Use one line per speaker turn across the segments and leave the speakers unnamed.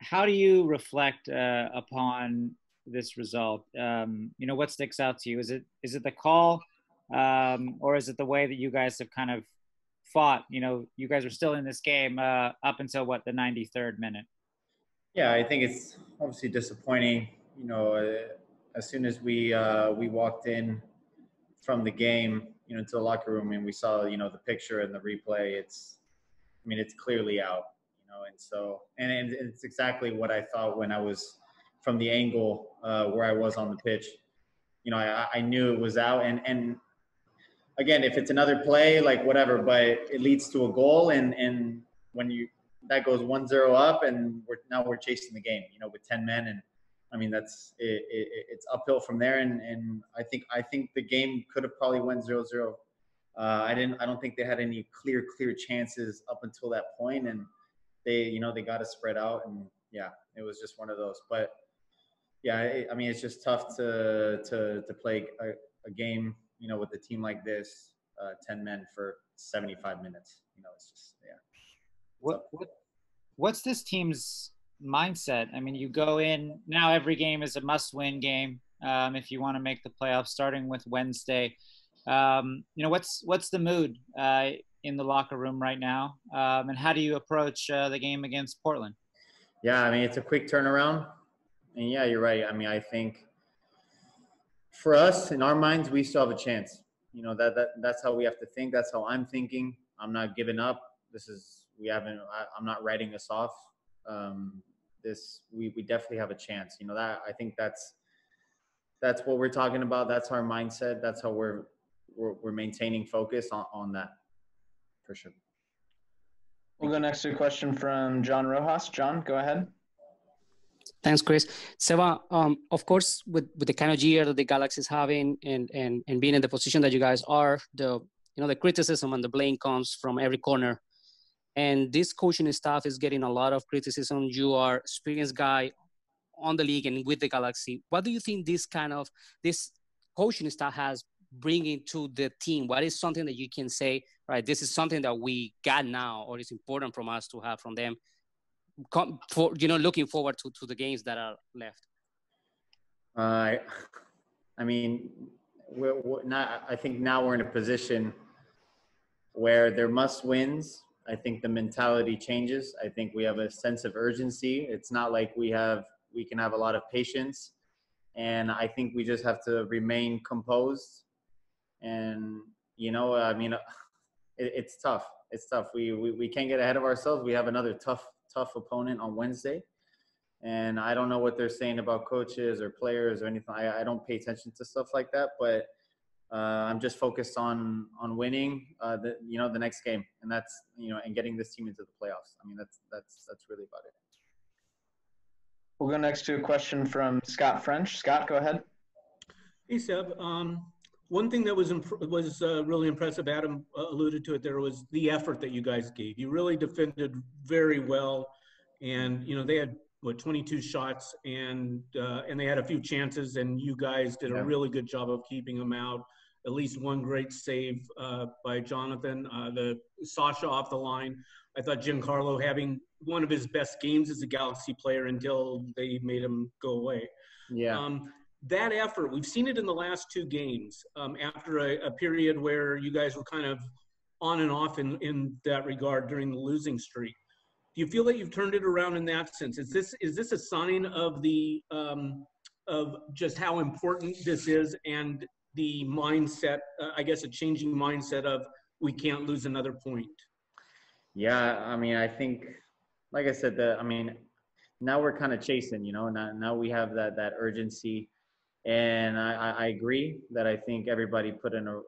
how do you reflect upon this result? What sticks out to you? Is it the call, or is it the way that you guys have kind of fought? You guys were still in this game up until what, the 93rd minute?
Yeah, I think it's obviously disappointing. As soon as we walked in from the game, into the locker room and we saw, the picture and the replay, it's clearly out, and so, and it's exactly what I thought when I was from the angle where I was on the pitch. I knew it was out, and again, if it's another play, like whatever, but it leads to a goal, and when that goes 1-0 up, and we're chasing the game, with 10 men, and that's it's uphill from there, and I think the game could have probably went 0-0. I don't think they had any clear chances up until that point, and they got to spread out, and yeah, it was just one of those. But yeah, it's just tough to play a game, with a team like this, 10 men for 75 minutes. It's just, yeah.
What's this team's mindset? You go in now, every game is a must-win game if you want to make the playoffs, starting with Wednesday. What's the mood in the locker room right now, and how do you approach the game against Portland?
Yeah, it's a quick turnaround, and yeah, you're right. I think for us, in our minds, we still have a chance. That's how we have to think. That's how I'm thinking. I'm not giving up. I'm not writing us off. We definitely have a chance. I think that's what we're talking about. That's our mindset. That's how we're maintaining focus on that, for sure.
We'll go next to a question from John Rojas. John, go ahead.
Thanks, Chris. Seba, of course, with the kind of year that the Galaxy is having, and being in the position that you guys are, the criticism and the blame comes from every corner. And this coaching staff is getting a lot of criticism. You are experienced guy on the league and with the Galaxy. What do you think this coaching staff has bringing to the team? What is something that you can say, right, this is something that we got now, or it's important from us to have from them, looking forward to the games that are left?
I think now we're in a position where there must wins. I think the mentality changes. I think we have a sense of urgency. It's not like we can have a lot of patience, and I think we just have to remain composed. And it's tough. It's tough. We can't get ahead of ourselves. We have another tough opponent on Wednesday, and I don't know what they're saying about coaches or players or anything. I don't pay attention to stuff like that, but I'm just focused on winning the next game, and that's and getting this team into the playoffs. That's really about it.
We'll go next to a question from Scott French. Scott, go ahead.
Hey, Seb. One thing that was really impressive, Adam alluded to it there, was the effort that you guys gave. You really defended very well, and they had 22 shots, and they had a few chances, and you guys did a really good job of keeping them out. At least one great save by Jonathan, the Sasha off the line. I thought Giancarlo having one of his best games as a Galaxy player until they made him go away.
Yeah.
That effort, we've seen it in the last two games after a period where you guys were kind of on and off in that regard during the losing streak. Do you feel that you've turned it around in that sense? Is this a sign of the of just how important this is, and the mindset, I guess a changing mindset of we can't lose another point?
Yeah, I think, like I said, now we're kind of chasing, now we have that urgency. And I agree that I think everybody put in a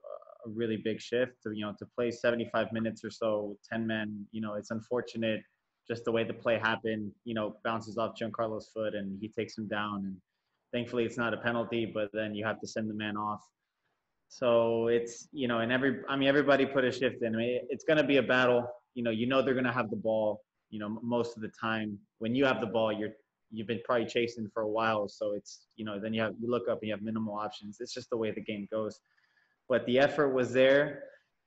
really big shift to play 75 minutes or so, 10 men. It's unfortunate just the way the play happened, bounces off Giancarlo's foot and he takes him down. And thankfully it's not a penalty, but then you have to send the man off. So it's, and everybody put a shift in. It's going to be a battle. They're going to have the ball, most of the time. When you have the ball, you've been probably chasing for a while. So it's, then you look up and you have minimal options. It's just the way the game goes. But the effort was there.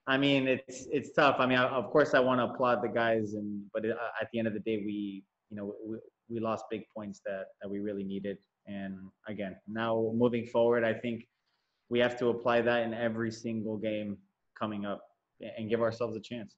It's tough. Of course I want to applaud the guys, but at the end of the day, we we lost big points that we really needed. And again, now moving forward, I think we have to apply that in every single game coming up and give ourselves a chance.